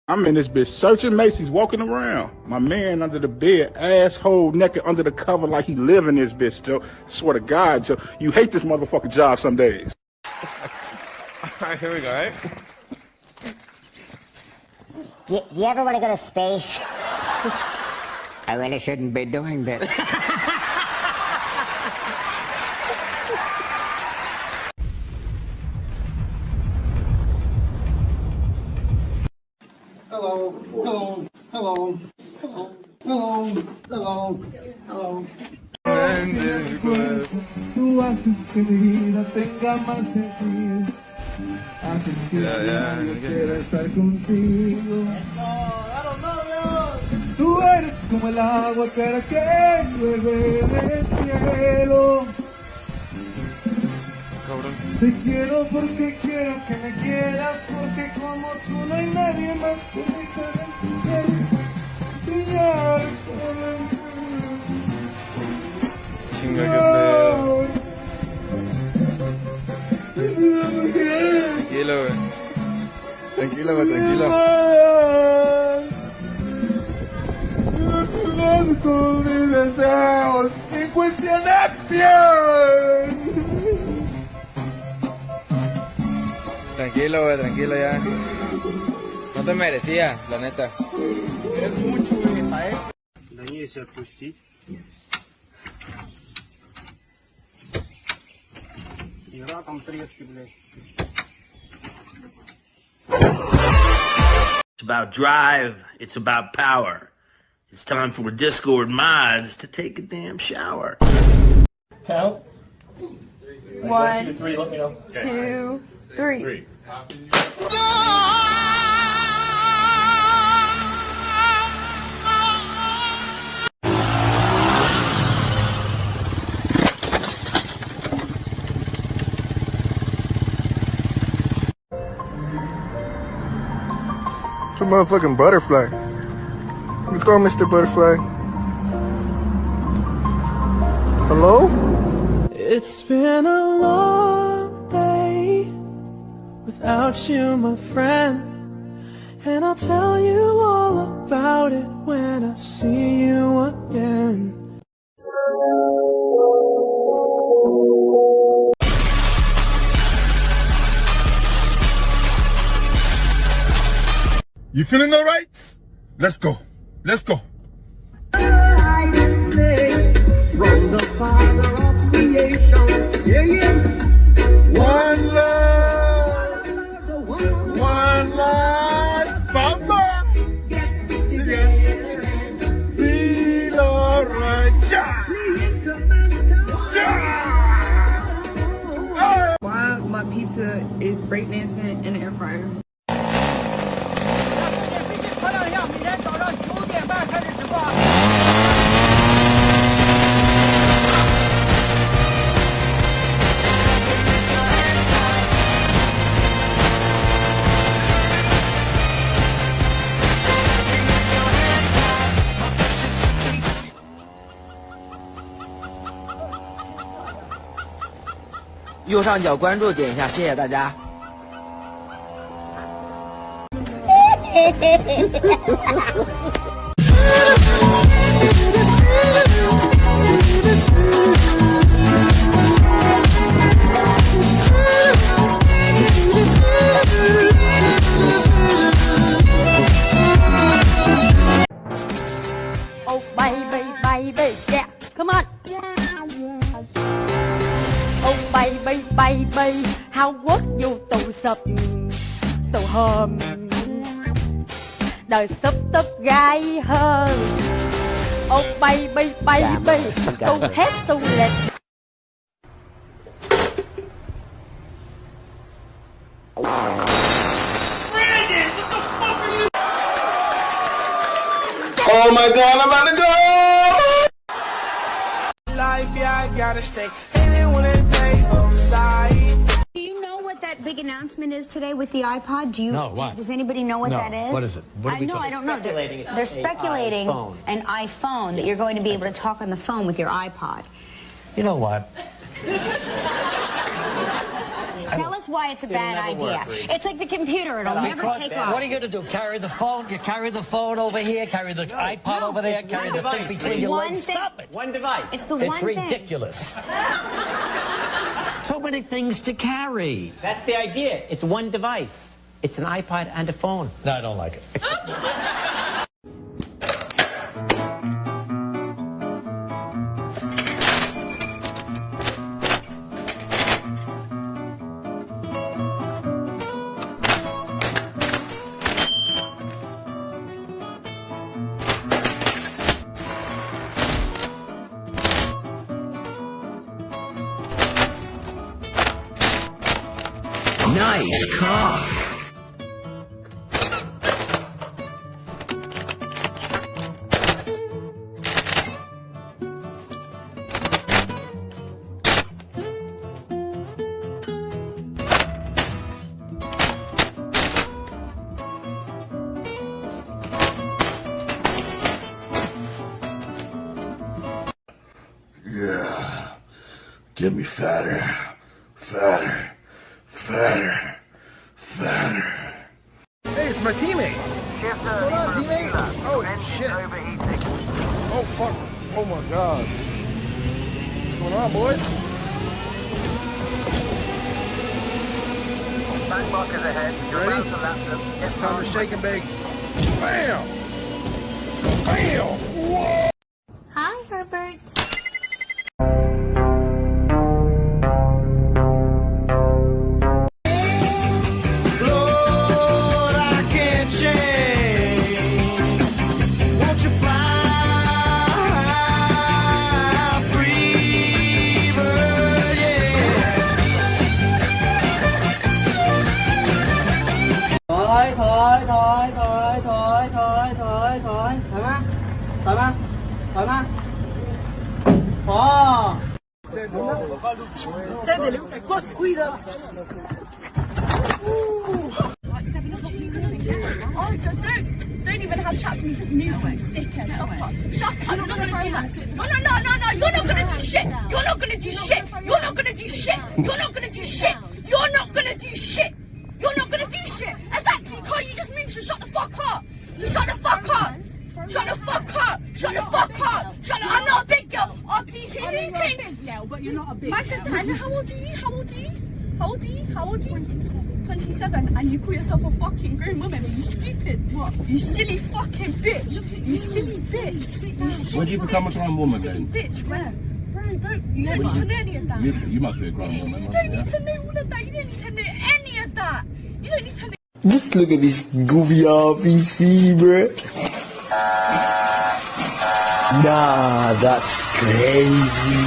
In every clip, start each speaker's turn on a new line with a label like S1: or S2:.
S1: I'm in this bitch searching Macy's, walking around. My man under the bed, asshole naked under the cover like he live in this bitch, Joe. Swear to God, Joe. You hate this motherfucking job some days.
S2: All right, here we go, right?
S3: Do you ever want to go to space?
S4: I really shouldn't be doing this.
S5: Hello, hello, hello, hello, hello, hello, hello. Tú haces que mi vida tenga más sentido. Haces que yo quiera estar contigo. Tú eres como el agua clara que llueve del cielo. Te quiero porque quiero que me quieras, porque como tú no hay nadie más que me quiera brillar.
S2: Chinga, qué pedo. Tranquilo, güey. Tranquilo, güey, tranquilo.
S5: Todos mis deseos en cuestión de piel.
S2: Tranquilo, güey, tranquilo ya. No te merecía, la neta.
S5: Es mucho, güey, para eso. Да не, если отпустить. Игра там трески, блядь.
S6: It's about drive. It's about power. It's time for Discord mods to take a damn shower.
S7: Count.
S8: 1,
S7: 2, 3, let me know.
S8: 2, 3.
S2: It's a motherfucking butterfly. Let's go, Mr. Butterfly. Hello?
S5: It's been a long day without you, my friend, and I'll tell you all about it when I see you again.
S1: You feeling all right? Let's go. Let's go.
S5: From the Father of creation, yeah, yeah. One love, one life, Bamba. Together, feel alright.
S8: Why my pizza is breakdancing in the air fryer?
S4: 右上角关注点一下，谢谢大家。
S8: Oh baby, baby, yeah, come on. Oh baby, baby, how quốc du tụ sụp tụ hôm đời súp túp gái hơn. Oh baby, baby, tụ hết tụ lịch.
S2: Oh my God, I'm about to go!
S5: Life, yeah, I gotta stay. And when it day outside.
S9: Do you know what that big announcement is today with the iPod? Do you?
S7: No, what?
S9: Does anybody know what that is?
S7: What is it? What are we talking?
S9: I don't know. They're speculating an iPhone that you're going to be able to talk on the phone with your iPod.
S7: You know what?
S9: Tell us why it's a bad idea. It's like the computer. It'll never take off.
S10: What are you going to do? Carry the phone? You carry the phone over here, carry the iPod over there, carry the thing between your legs. Stop it.
S7: One device.
S9: It's the one
S10: It's
S9: thing.
S10: ridiculous. So many things to carry.
S7: That's the idea. It's one device. It's an iPod and a phone.
S10: No, I don't like it.
S4: Nice car.
S1: Yeah. Get me fatter, fatter, fatter, fatter.
S11: Hey, it's my teammate. What's going on, teammate? Oh, shit. Oh, fuck. Oh, my God. What's going on, boys? You ready? It's time to shake and bake. Bam! Bam! Whoa!
S9: Hi, Herbert.
S8: Don't even have chats with me. Dickhead. Shut up. You're not gonna do that. No. You're not gonna do shit. You're not gonna do shit. You're not gonna do shit. You're not gonna do shit. You're not gonna do shit. You're not gonna do shit. Exactly, Carl. You just mean to shut the fuck up. You shut the fuck up. Shut the fuck up. Shut the fuck up. Shut up. I'm not a big girl. Oh, please hear me.
S12: You're a big girl, but you're not a big girl.
S8: How old are you? How old are you? How old are you? How old are you? 27. And you call yourself a fucking grown woman. Are you stupid? What? You silly fucking bitch. You silly bitch.
S11: When did you become a grown woman then?
S8: Bitch, bro, you don't need to know any of that.
S11: You must be a grown woman.
S8: You don't need to know all of that. You don't need to know any of that. You don't need to know.
S13: Just look at this goofy RPC, bruh. Nah, that's crazy.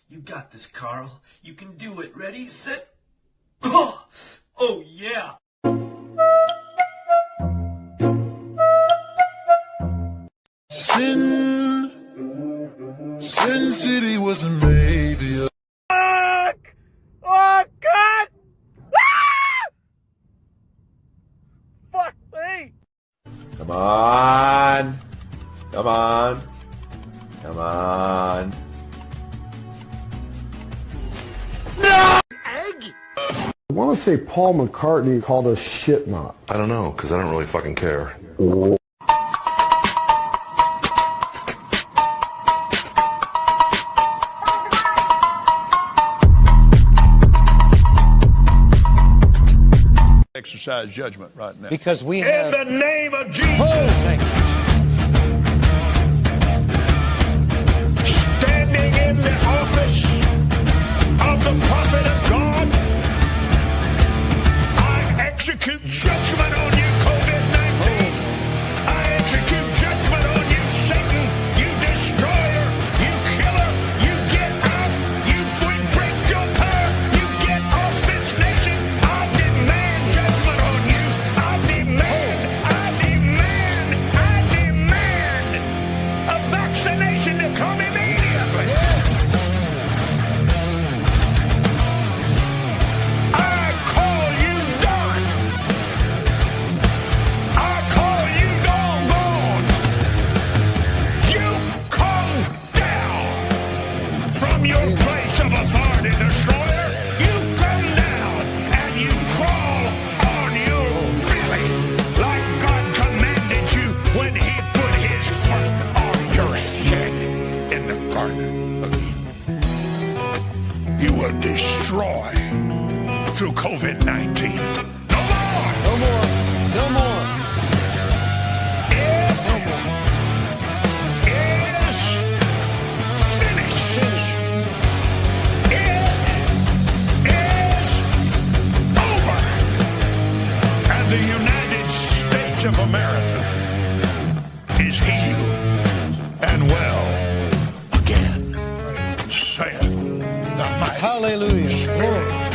S6: You got this, Carl. You can do it. Ready, set. Oh, yeah.
S14: Sin City wasn't made for you.
S5: Fuck! Oh, God! Ah! Fuck me!
S15: on.
S16: I want to say Paul McCartney called us shit knot.
S17: I don't know, because I don't really fucking care.
S14: Exercise judgment right now.
S10: Because we have...
S14: In the name of Jesus.
S10: Oh, thank you.
S14: Standing in the office of the prophet of God, I execute judgment on you, COVID-19. I execute judgment on you, Satan, you destroyer, you killer, you get out, you break your power, you get off this nation. I demand judgment on you. I demand a vaccination to come immediately. I call you done. I call you gone. You come down from your place of authority, destroyer. You come down and you crawl on your belly like God commanded you when he put his foot on your head in the Garden of Eden. You will destroy through COVID-19. No more!
S10: No more. No more.
S14: It is finished. It is over. And the United States of America is healed and well again, saith the mighty
S10: Hallelujah. Glory.